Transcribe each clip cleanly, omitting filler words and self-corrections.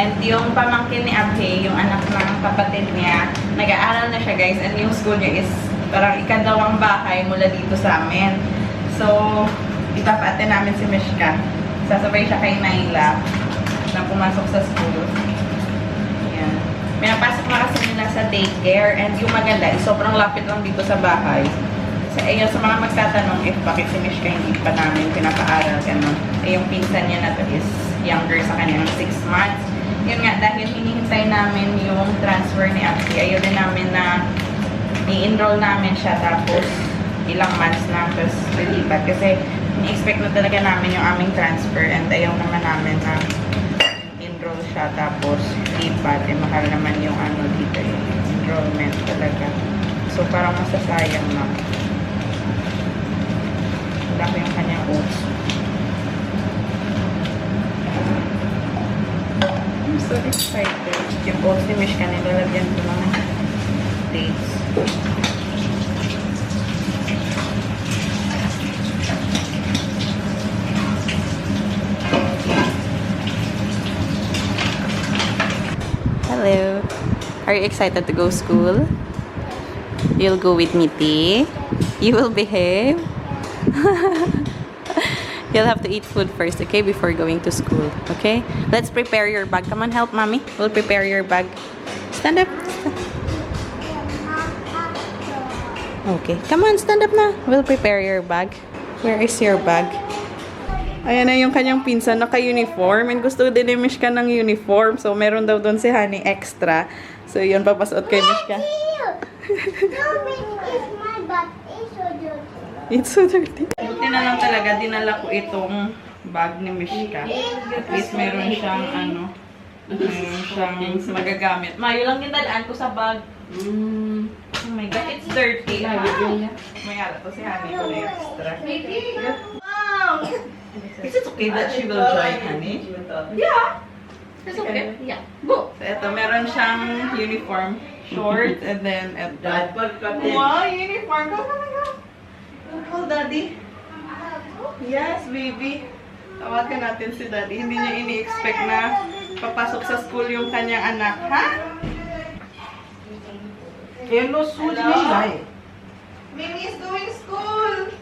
And yung pamangkin ni Abhay, yung anak ng kapatid niya, nag-aaral na siya guys. And yung school niya is parang ikadawang bahay mula dito sa amin. So, ipapaatin namin si Mishka. Sasabay siya kay Naila na pumasok sa school. Ayan. Pinapasok na kasi nila sa daycare. And yung maganda, sobrang lapit lang dito sa bahay. Ayun, sa mga magtatanong if bakit si Mishka hindi pa namin pinapaaral, gano'n. Yung pinsan niya na to is younger sa kanya ng 6 months. Yun nga, dahil hinihintay namin yung transfer ni Abby, ayaw din namin na i-enroll namin siya tapos ilang months na tapos lilipat. Kasi ni-expect na talaga namin yung aming transfer and ayaw naman namin na enroll siya tapos lipat. Mahal naman yung ano dito, yung enrollment talaga. So, parang masasayang na. Wala ko yung kanyang oats. I'm so excited. Yung oats ni Mishka, nilalagyan ko ng dates. Hello. Are you excited to go school? You'll go with Miti. You will behave. You'll have to eat food first, okay? Before going to school, okay? Let's prepare your bag. Come on, help mommy. We'll prepare your bag. Stand up. Okay. Come on, stand up na. We'll prepare your bag. Where is your bag? Ayan na yung kanyang pinsan, naka-uniform. And gusto din ni Mishka ng uniform. So, meron daw doon si Honey extra. So, yun, papasuot kay Mishka. It's so dirty. Buti na lang talaga, dinala ko itong bag ni Mishka. At least meron siyang, ano, meron siyang magagamit. Mayo lang din dalaan ko sa bag. Oh my God, it's dirty. May ala to si Honey ko na extra. Wow! Is it okay that she will join, Honey? Yeah. It's okay. Yeah. Go. So, ito, meron siyang uniform, short, and then, wow, uniform. Go, go, go. Call Daddy. Yes, baby. Tawagan natin si Daddy. Hindi niya ini-expect na papasok sa school yung kanyang anak, ha? Hello, Mimi is going school.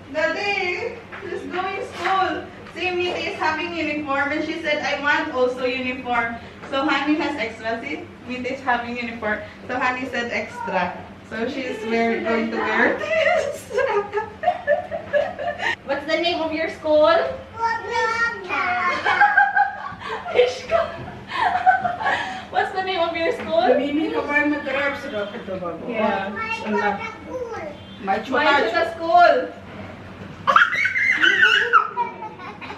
Daddy, she's going school. See, Mimi is having uniform and she said, I want also uniform. So, Honey has extra. See, Mimi is having uniform. So, Honey said extra. So she's going to wear this. What's the name of your school? Mishka. What's the name of your school? Yeah. My Chuta school.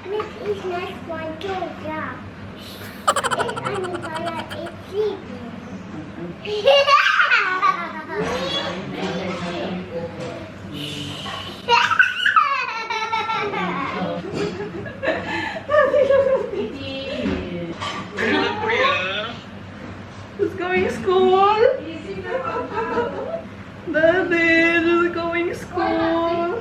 This is next one too, yeah. It's only para Who's going school? Daddy, who's going school?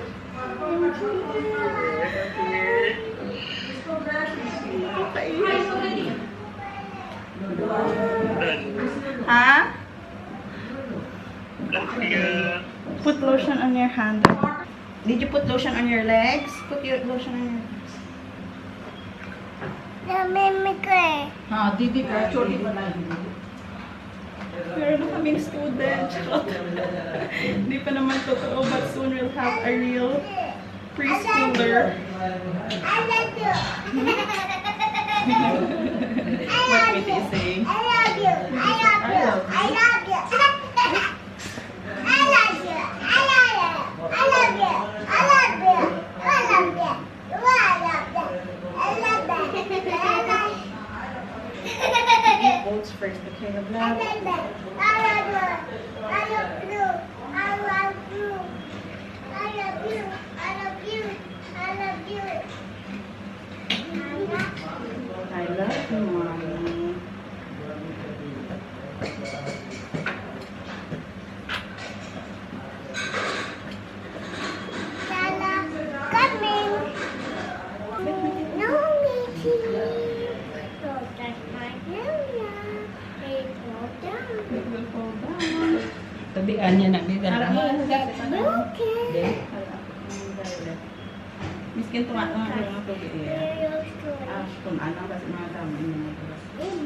Huh? Put lotion on your hand. Did you put lotion on your legs? Put your lotion on your legs. Didi ka, choti pa na. Meron na kaming student. Hindi pa naman totoo, but soon we'll have a real preschooler. I love you. What Miti is saying? I love you. I love you. I love you. I love you. I love you. I love you. I love you. I love you. I love you. Bolts first, okay? I love you. I love you. I love you. I love you. I love you. I love you. I love you. I love you, Mommy. kanya na bigyan. Okay. Miskin tumatang ang tubig niya. Serious to Ah, kung anong kasi mga dami niya.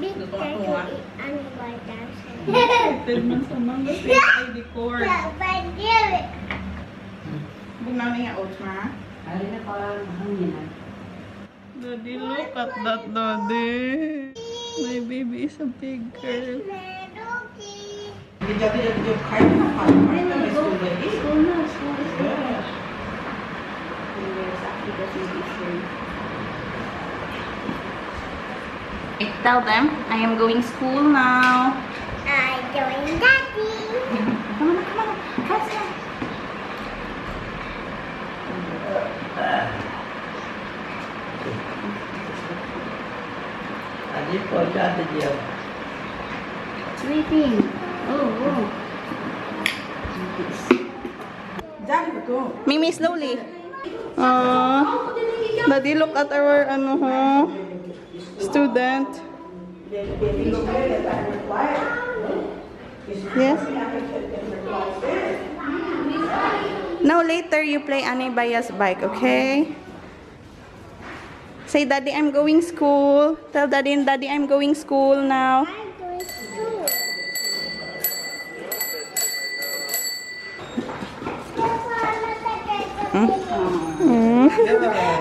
Big Luto turkey ako, ah. and white dance. Tignan sa manga sa ID cord. But give it. Bug namin yung oats, ma. Ari na pa hangin na. Daddy, look at that, Daddy. My baby is a big girl. Medoki. Video, card na pa. Card na may school ready. School na, school is there. Tell them, I am going school now. I joined Daddy. Come on, faster. Adi po, dati diyo. Sleeping. Oh. Daddy, go. Mimi, slowly. Daddy, look at our, student. Yes? Now, later, you play Anibaya's bike, okay? Say, Daddy, I'm going school. Tell Daddy, I'm going school now. I'm going to school.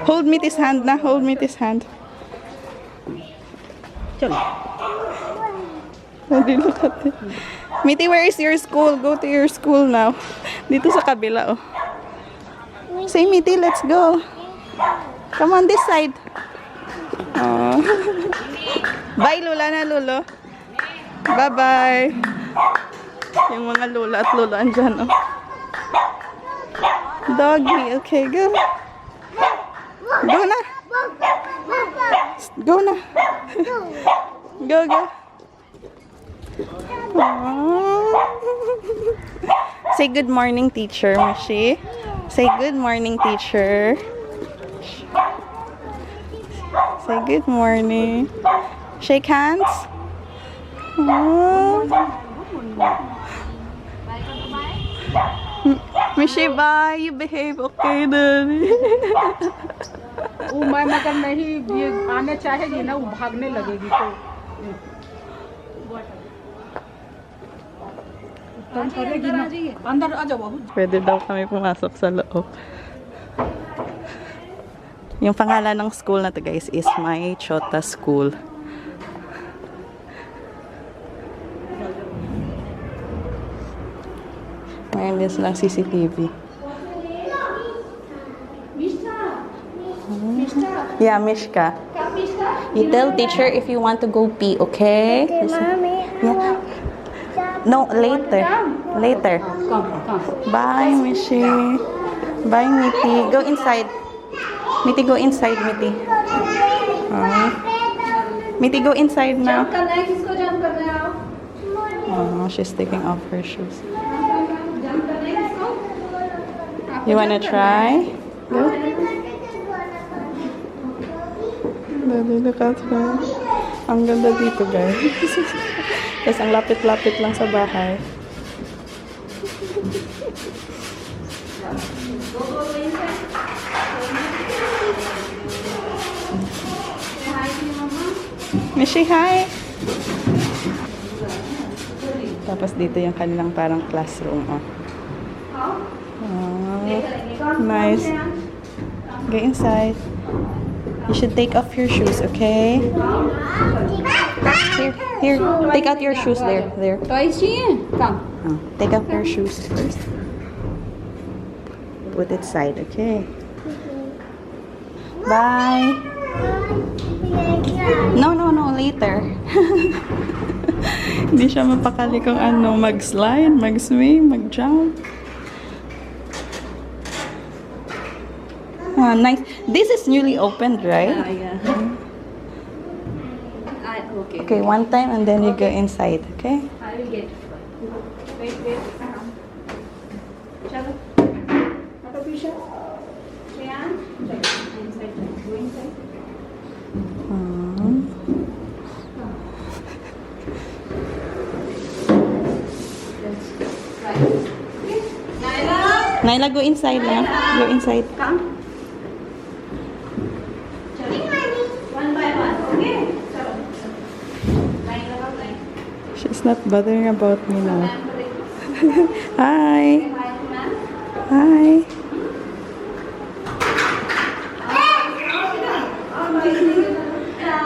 Hold me this hand na. Hold me this hand. Daddy, look at it. Miti, where is your school? Go to your school now. Dito sa kabila, oh. Say, Miti, let's go. Come on this side. Oh. Bye, Lula na, Lolo. Bye-bye. Yung mga Lula at Lolo andyan, oh. Doggy, okay, go. Go na. Go na. Go. Aww. Say good morning, teacher, Mishi. Say good morning, teacher. Say good morning. Shake hands. Aww. Mishi, bye. You behave okay, Daddy. वो मैं मगर नहीं ये आने चाहेगी ना वो भागने लगेगी तो तुम करेगी ना अंदर आ जाओ बहू Pwede daw kami pumasok sa loob. Yung pangalan ng school na to, guys, is My Chota School. Mayroon din silang CCTV. Yeah, Mishka. You tell teacher if you want to go pee, okay? Mommy. Yeah. No, later. Later. Bye, Mishi. Bye, Miti. Go inside. Miti, go inside, Miti. Miti, go inside now. करना है किसको जंप करना है आओ Oh, she's taking off her shoes. Jump करना है किसको You wanna try? Go. Daddy, look at her. Ang ganda dito, guys. Tapos ang lapit-lapit lang sa bahay. Mishi, hi! Tapos dito yung kanilang parang classroom, oh. Oh, nice. Get inside. You should take off your shoes, okay? Here. Take out your shoes there. Toys चाहिए कम Oh, take off your shoes first. Put it side, okay? Bye. No, later. Hindi siya mapakali kung ano, mag-slide, mag-swing, mag-jump. Ah, nice. This is newly opened, right? yeah okay Okay, one time and then you go inside, okay? I will get wait चलो ऑटो पीछे श्रेयान चलो inside go inside Hmm. let's try Naila, go inside na. Go inside. One by one. Okay. She's not bothering about me now. Hi. Hi.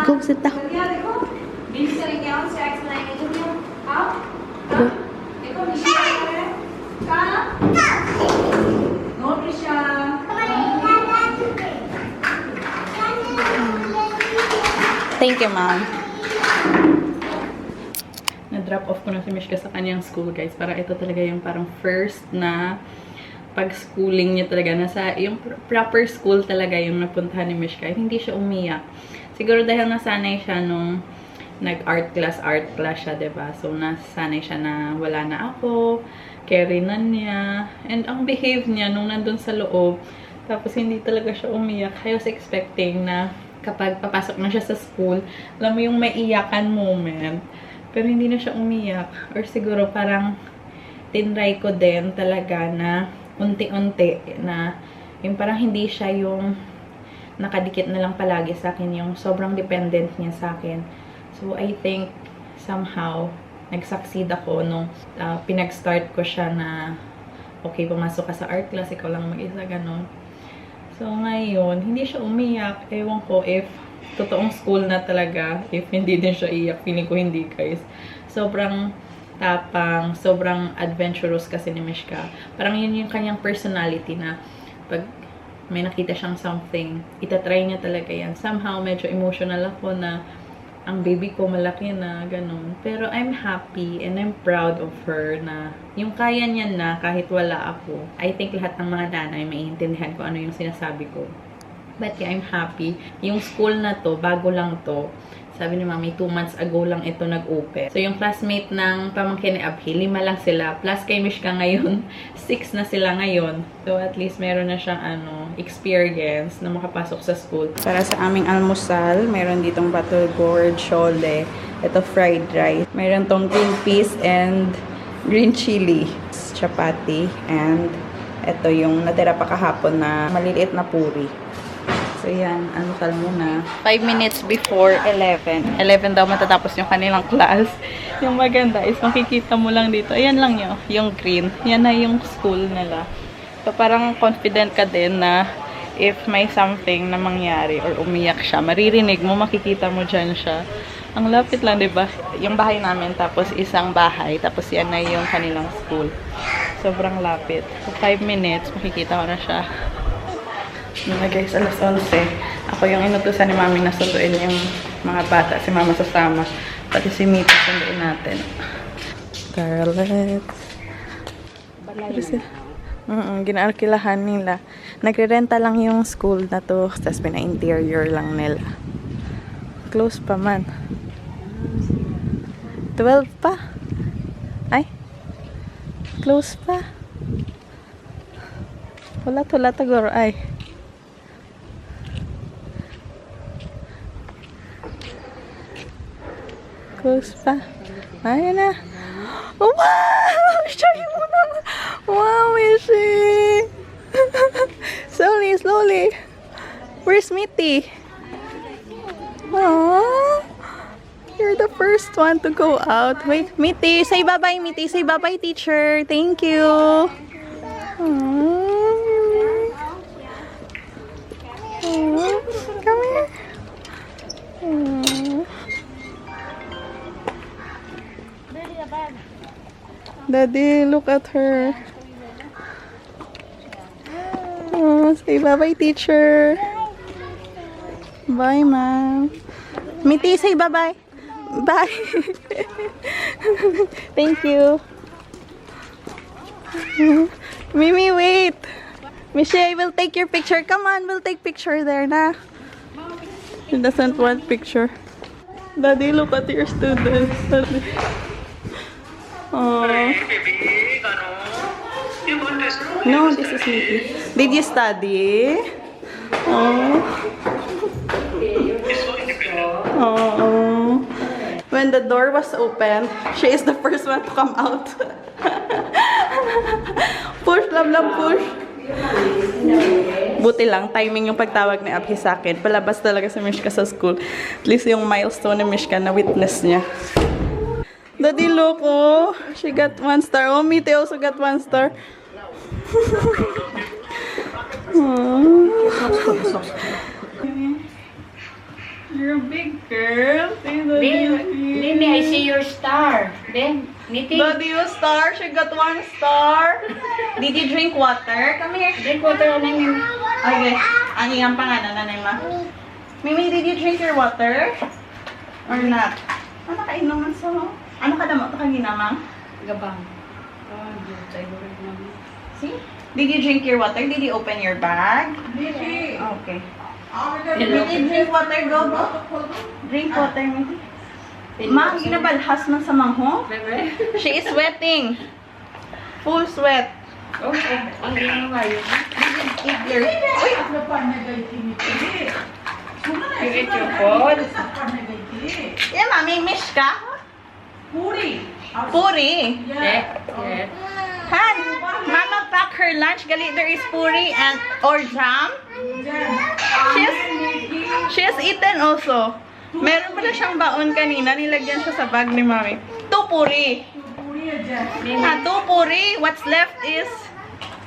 Go sit down. Go. Thank you, Mom. Na-drop off ko na si Mishka sa kanyang school, guys. Para ito talaga yung parang first na pag-schooling niya talaga. Nasa yung proper school talaga yung napuntahan ni Mishka. Hindi siya umiyak. Siguro dahil nasanay siya nung nag-art class siya, diba? So, nasanay siya na wala na ako, carry na niya. And ang behave niya nung nandun sa loob, tapos hindi talaga siya umiyak. I was expecting na kapag papasok na siya sa school, alam mo yung may iyakan moment. Pero hindi na siya umiyak. Or siguro parang tinry ko din talaga na unti-unti na yung parang hindi siya yung nakadikit na lang palagi sa akin, yung sobrang dependent niya sa akin. So, I think somehow nag-succeed ako nung pinag-start ko siya na okay, pumasok ka sa art class, ikaw lang mag-isa, ganun. So, ngayon, hindi siya umiyak. Ewan ko if totoong school na talaga. If hindi din siya iyak, feeling ko hindi, guys. Sobrang tapang, sobrang adventurous kasi ni Mishka. Parang yun yung kanyang personality na pag may nakita siyang something, itatry niya talaga yan. Somehow, medyo emotional ako na ang baby ko malaki na, ganun. Pero I'm happy and I'm proud of her na yung kaya niya na kahit wala ako. I think lahat ng mga nanay maiintindihan ko ano yung sinasabi ko. But yeah, I'm happy. Yung school na to, bago lang to. Sabi ni Mami, 2 months ago lang ito nag-open. So, yung classmate ng pamangkin ni Abhi, 5 lang sila. Plus kay Mishka ngayon, 6 na sila ngayon. So, at least meron na siyang experience na makapasok sa school. Para sa aming almusal, meron ditong batul gourd, shole. Ito fried rice. Meron tong green peas and green chili. Chapati. And ito yung natira pa kahapon na maliliit na puri. So, yan. Almusal muna. 5 minutes before 11. 11 daw matatapos yung kanilang class. Yung maganda is makikita mo lang dito. Ayan lang yun. Yung green. Yan na yung school nila. So, parang confident ka din na if may something na mangyari or umiyak siya, maririnig mo, makikita mo dyan siya. Ang lapit lang, diba? Yung bahay namin, tapos isang bahay, tapos yan na yung kanilang school. Sobrang lapit. So, 5 minutes, makikita ko na siya. Mga guys, alas 11. Ako yung inutusan ni Mami na sunduin yung mga bata. Si Mama sasama. Pati si Mita sunduin natin. Scarlett. Ginarkilahan nila. Nagre-renta lang yung school na to. Tapos pina-interior lang nila. Close pa man. 12 pa. Ay. Close pa. Wala tagoro ay. Close pa. Ayan na. Oh, wow! Share mo na. Wow, Mishi! Slowly. Where's Mitty? Aww. You're the first one to go out. Wait, Mitty. Say bye-bye, Mitty. Say bye-bye, teacher. Thank you. Come here. Daddy, look at her. Oh, say bye-bye, teacher. Bye, ma'am. Mitty, say bye-bye. Bye. Thank you. Mimi, wait. Michelle, we'll take your picture. Come on, we'll take picture there na. She doesn't want picture. Daddy, look at your students. Daddy. Oh. No, this is Mitty. Did you study? Oh. Oh. When the door was open, she is the first one to come out. Push, love, love, push. Buti lang, timing yung pagtawag ni Abhi sa akin. Palabas talaga si Mishka sa school. At least yung milestone ni Mishka na witness niya. Daddy, look, oh. She got 1 star. Oh, Miti also got 1 star. You're a big girl. Mimi, I see your star. Then, Niti, Daddy, you star. She got 1 star. Did you drink water? Come here. drink water na Mimi. Okay. Ang iyang pangalan, Nanay Ma. Mimi, did you drink your water? Or not? Ano kainom man sa mo? Ano ka damo? Ito ka ginamang? Gabang. Oh, tayo rin namin. See? Did you drink your water? Did you open your bag? Okay. Miti, drink water. Go, go. Drink water, Miti. Ma, ginabalhas man sa mangho. Bebe? She is sweating. Full sweat. Okay. Ang ginawa yun. Eat your... Uy! You eat your food. Yeah, Mami, Mishka. Puri. Yeah. Yeah. Han, Mama pack her lunch. Gali, there is puri and or jam. She has eaten also. Meron pala siyang baon kanina. Nilagyan siya sa bag ni Mami. 2 puri. 2 puri. What's left is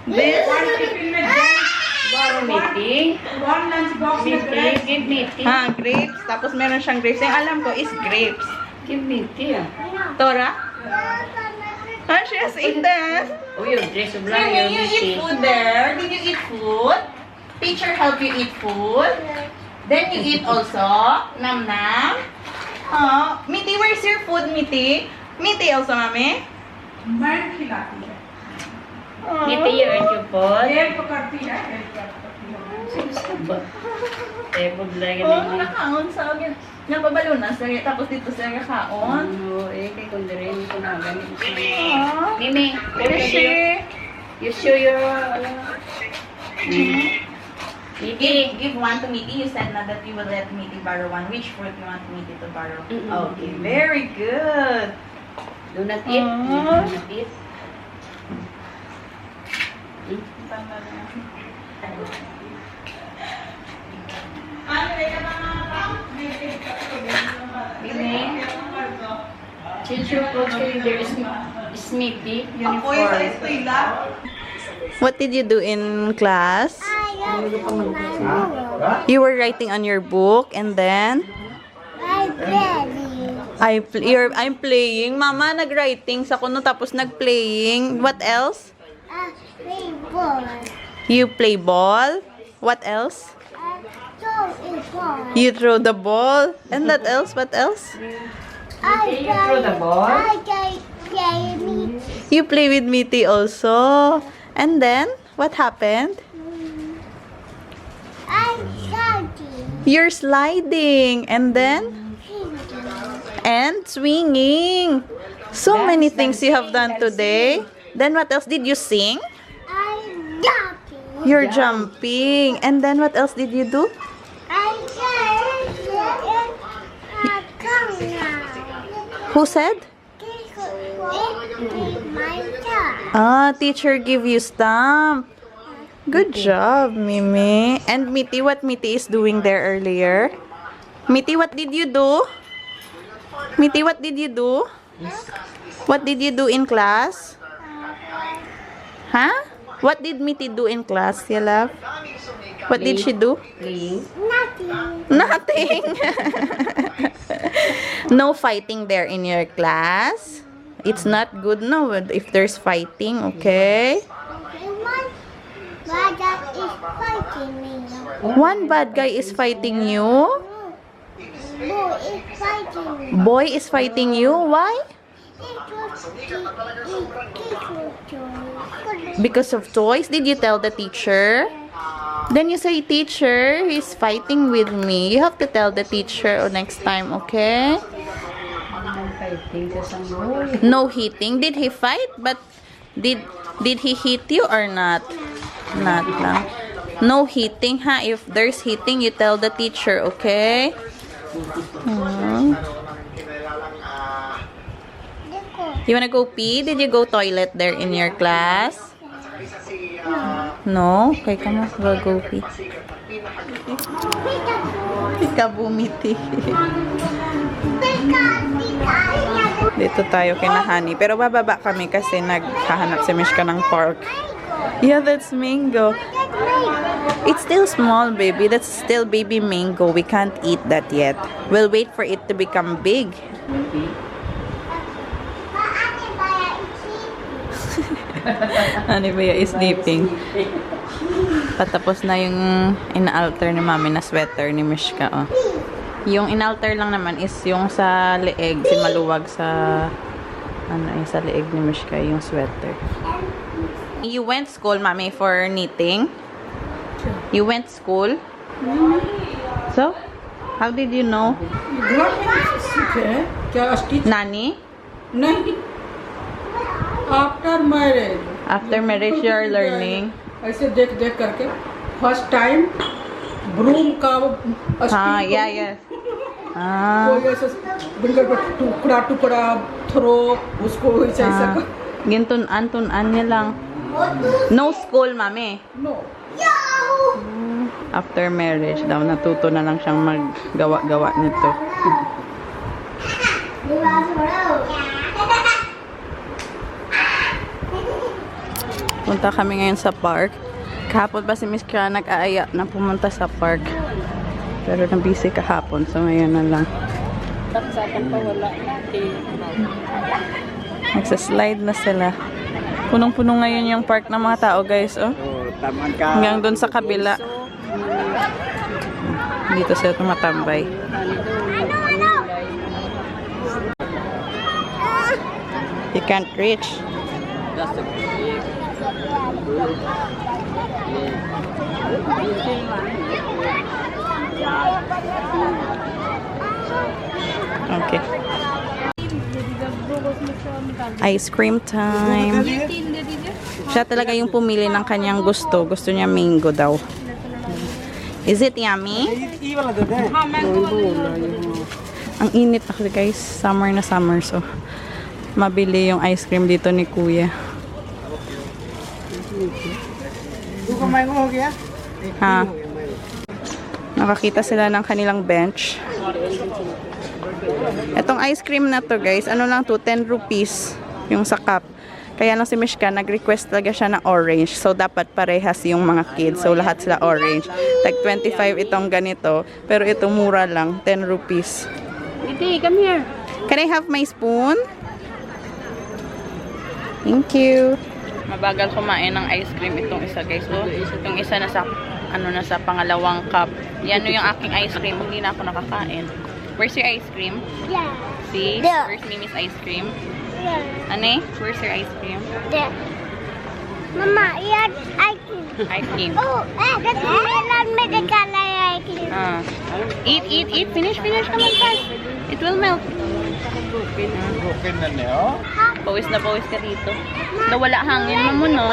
this. Baro Miti. Miti, give Miti. Ha, grapes. Tapos meron siyang grapes. Yung alam ko is grapes. Give Miti ah. Tora? Ha, she has eaten. Oh, yung dress of lang Did yung you Miti. eat food there? Did you eat food? Teacher help you eat food? Then you eat also? Nam nam? Oh, Miti, where's your food, Miti? Miti also, Mami? Oh. Miti, you eat your food. Table lang Oh, yun. nakaon sa akin. Napabalo na sir. Tapos dito sir nakaon. Ano, kay kundirin ko na ganit. Oh. Mimi, Rishi. you show your... Give one to Miti. You said na that you will let Miti borrow one. Which fruit you want Miti to borrow? Okay, very good. Do not eat. Oh. Do not eat. Mimi, change your clothes kayo. There is Smithy uniform. What did you do in class? You were writing on your book and then I'm playing. Mama nag-writing sa kuno tapos nag-playing. What else? You play ball. What else? You throw the ball. And that else? What else? You throw the ball. You play with Miti also. And then what happened? You're sliding. And then? And swinging. So many things you have done today. Then what else? Did you sing? You're jumping. And then what else did you do? Who said? Ah, teacher give you stamp. Good job, Mimi. And Miti, what Miti is doing there earlier? Miti, what did you do? Miti, what did you do? What did you do in class? Huh? What did Miti do in class, ya love? What did she do? Playing. Nothing. No fighting there in your class. It's not good, no, if there's fighting, okay? One bad guy is fighting you. Boy is fighting you. Why? Because of toys. Did you tell the teacher? Then you say, teacher, he's fighting with me. You have to tell the teacher next time, okay? No hitting. Did he fight? But did he hit you or not? Not lang. No hitting, ha? If there's hitting, you tell the teacher, okay? You wanna go pee? Did you go toilet there in your class? No, kay ka mas bagopi. Ika bumiti. Dito tayo kinahani. Pero bababa kami kasi naghahanap si Mishka ng park. Yeah, that's mango. It's still small, baby. That's still baby mango. We can't eat that yet. We'll wait for it to become big. Anibaya is sleeping. Patapos na yung ina-alter ni mami na sweater ni Mishka. Oh. Yung ina-alter lang naman is yung sa leeg, si maluwag sa sa leeg ni Mishka, yung sweater. You went school, mami, for knitting? You went school? So, how did you know? Nani? नहीं after marriage After marriage, you are learning? ऐसे देख देख करके first time broom का हाँ, yeah, yes. Ah. कोई ऐसे बिल्कुल टुकड़ा टुकड़ा थ्रो उसको ऐसा Ah. Gintunan niya lang. No school, mami. No After marriage daw, natuto na lang siyang maggawa-gawa nito. Punta kami ngayon sa park. Kahapon pa si Miss Kira nag-aaya na pumunta sa park. Pero na-busy kahapon, so ngayon na lang. Nagsaslide na sila. Punong-puno ngayon yung park ng mga tao, guys. Oh. Hanggang doon sa kabila. Dito sila tumatambay. You can't reach. Okay. Ice cream time. Siya talaga yung pumili ng kanyang gusto. Gusto niya mango daw. Is it yummy? Ang init actually, guys. Summer na summer. So, mabili yung ice cream dito ni Kuya. Ha? Nakakita sila ng kanilang bench. Itong ice cream na to, guys, ano lang to, 10 rupees yung sa cup. Kaya lang si Mishka, nag-request talaga siya ng orange. So, dapat parehas yung mga kids. So, lahat sila orange. Like 25 itong ganito. Pero ito mura lang, 10 rupees. Iti, come here. Can I have my spoon? Thank you. Mabagal kumain ng ice cream itong isa, guys. So, itong isa na sa na sa pangalawang cup. Yan yung aking ice cream. Hindi na ako nakakain. Where's your ice cream? Yeah. See? Yeah. Where's Mimi's ice cream? Yeah. Ane? Where's your ice cream? There. Mama, yeah, I can. Ice cream. Oh, that's melon with the color I can. Eat. Finish. Come on, fast. It will melt. Pawis na pawis ka dito. Nawala hangin mo, no?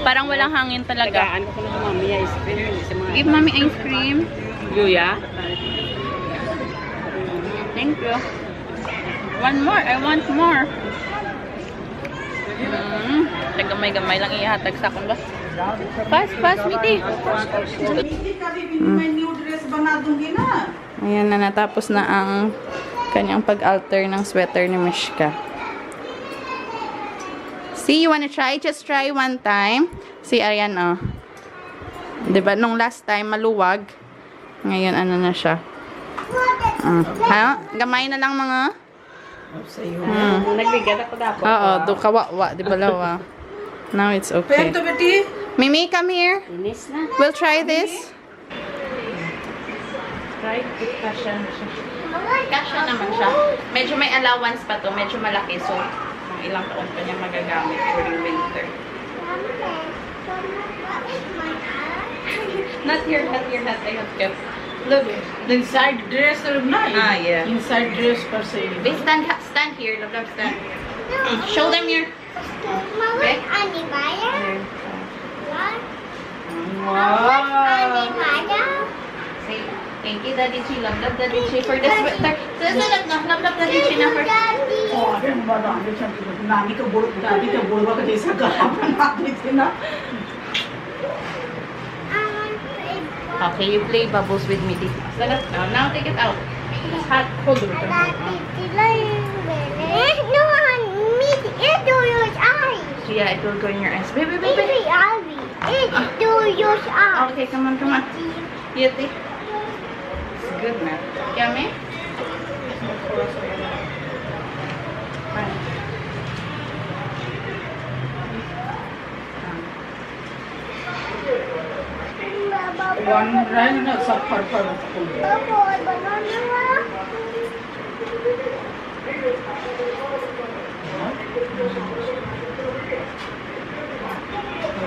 Parang walang hangin talaga. Ano ko na mami ice cream. Give mommy ice cream. Yuya? Thank you. One more. I want more. Tagamay-gamay lang ihatag sa akin ba? Fast, Miti. Ayan na, natapos na ang kanyang pag-alter ng sweater ni Mishka. See, you wanna try? Just try one time. See, ayan, oh. Diba, nung last time, maluwag. Ngayon, ano na siya. Ha? Gamay na lang mga... Nagbigyan ako dapat. Oo, do kawawa, di ba lawa? Now it's okay. Mimi, come here. Inis na. We'll try this. Try it. Kasha na siya. Kasha naman siya. Medyo may allowance pa to. Medyo malaki. So, mga ilang taon pa niya magagamit during winter. Not here. I have kept. Look. The inside dress is nice. Ah, yeah. Inside dress per se. Wait, stand here. Love, stand. Show them your... Mama, Okay. Annie Maya? What? Wow. Annie Maya? Say, thank you, Daddy Chi. Love, Daddy Chi for the sweater. Love, Daddy Chi na for... अरे बड़ा नानी का बुढ़वा का जैसा गला बना दी थी ना Okay, you play bubbles with me. Now take it out. It's hot. Hold it. No, me, it do your eyes. Yeah, it will go in your eyes. Baby, It baby. do eyes. It do your eyes. Okay, come on, come on. Yeti. It's good, man. Yummy? One run na sa par-par sa kulo. Boy, banana.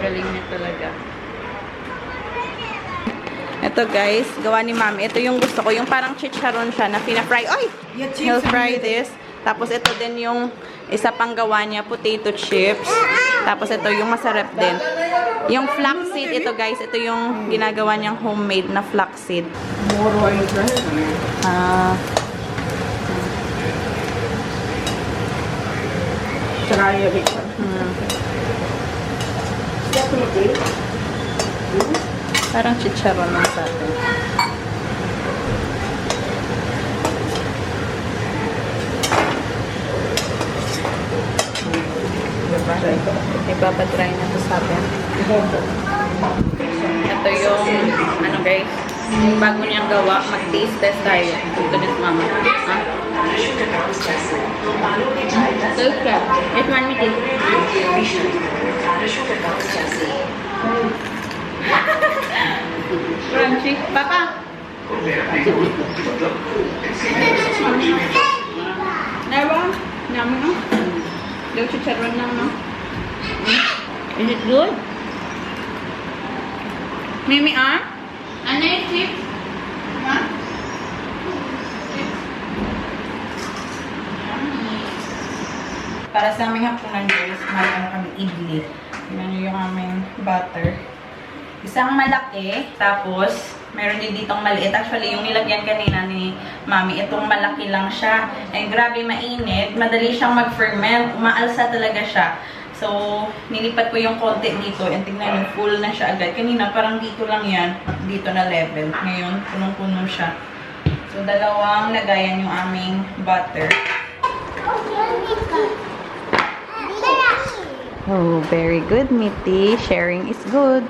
Galing niya talaga. Ito guys, gawa ni Mami. Ito yung gusto ko. Yung parang chicharon siya na pina-fry. Ay! He'll fry this. Tapos ito din yung isa pang gawa niya, potato chips. Tapos ito yung masarap din. Yung flaxseed, ito guys, ito yung ginagawa niyang homemade na flaxseed. More oil sa Ah, Try it. parang chicharon lang sa atin. Ipapatry na to sa atin. Ito yung, ano guys, yung bago niyang gawa, mag-taste test tayo. Ito ni Mama. Ha? Taste ka. Yes, man, me Crunchy. Papa! Never? Yummy, no? Yung chicharon lang, no? Is it good? Mimi, ah? Ano yung chips? Ha? Para sa aming hapunan guys, mayroon kami idli. Tingnan nyo yung aming butter. Isang malaki, tapos meron din ditong maliit. Actually, yung nilagyan kanina ni Mami, itong malaki lang siya. Ay, grabe mainit. Madali siyang mag-ferment. Umaalsa talaga siya. So, nilipat ko yung konti dito. And tingnan nyo, full na siya agad. Kanina, parang dito lang yan. Dito na level. Ngayon, punong-puno siya. So, dalawang lagayan yung aming butter. Oh, very good, Mitty. Sharing is good.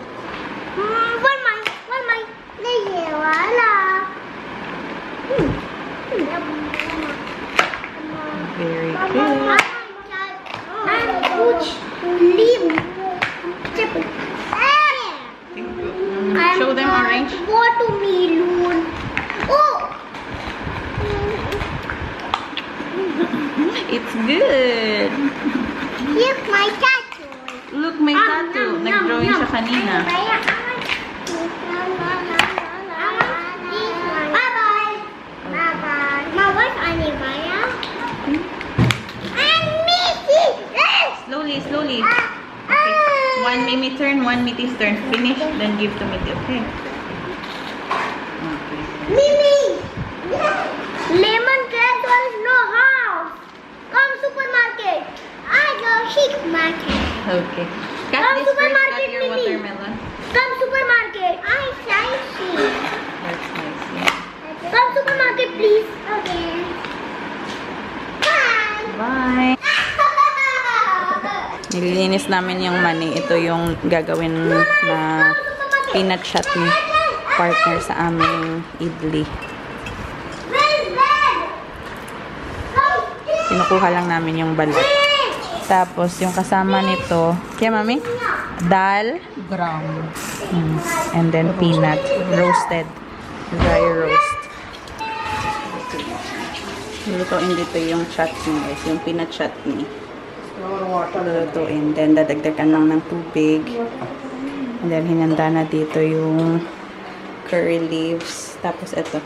Very good. Show them orange. Watermelon. Oh! It's good. Here's my tattoo. Look, may tattoo. Nag-drawing siya kanina. Bye-bye. Bye-bye. Ma, what's Anivaya? And Missy! Slowly, slowly. Okay. One Mimi turn, one Mitty's turn. Finish, then give to Mitty, okay? Okay. Mimi! Lemon cat was no house. Come supermarket. I go chic market. Okay. Cut Come this first, cut supermarket, your Mimi. watermelon. Come supermarket. I see. That's nice, yeah. Come supermarket, please. Okay. Bye. Bye. Nililinis namin yung mani. Ito yung gagawin na peanut chutney partner sa aming idli. Kinukuha lang namin yung balat. Tapos yung kasama nito, kaya mami? Dal. Gram. And then peanut. Roasted. Dry roast. Lutuin dito yung chutney guys. Yung peanut chutney. Lulutuin. Then dadagdagan lang ng tubig. And then hinanda na dito yung curry leaves. Tapos ito.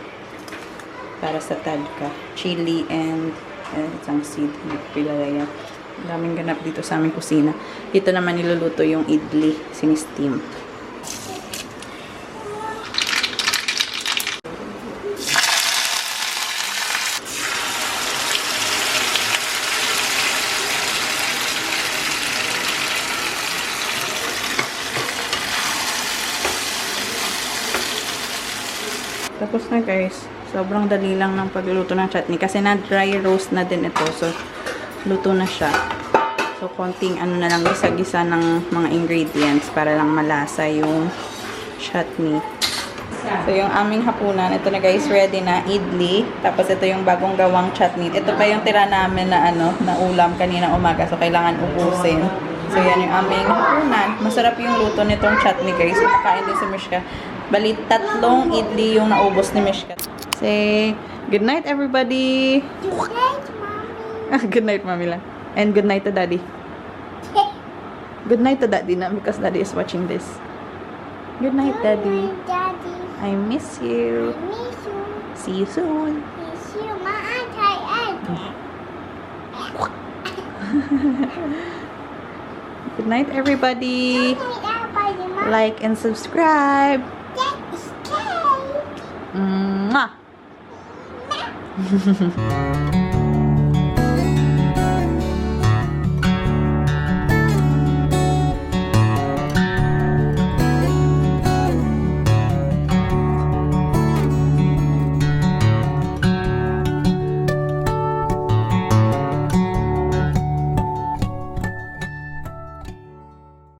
Para sa tadka. Chili and isang seed. Pilalayan. Daming ganap dito sa aming kusina. Dito naman niluluto yung idli. Sini-steam. Tapos na guys. Sobrang dali lang ng pagluluto ng chutney. Kasi na dry roast na din ito. So, luto na siya. So, konting ano na lang gisa-gisa ng mga ingredients para lang malasa yung chutney. So, yung aming hapunan. Ito na guys, ready na. Idli. Tapos, ito yung bagong gawang chutney. Ito pa yung tira namin na na ulam kanina umaga. So, kailangan ubusin. So, yan yung aming hapunan. Masarap yung luto nitong chutney guys. Ipakain din si Mishka. Bali, 3 idli yung naubos ni Mishka. Say, good night everybody. Good night, mommy. Good night, Mami lang. And good night to Daddy. Good night to Daddy na because Daddy is watching this. Good night, Daddy. Daddy. I miss you. Miss you. See you soon. Miss you. My egg. Good night, everybody. Good night, everybody. Mom. Like and subscribe. That is cake. Mwah.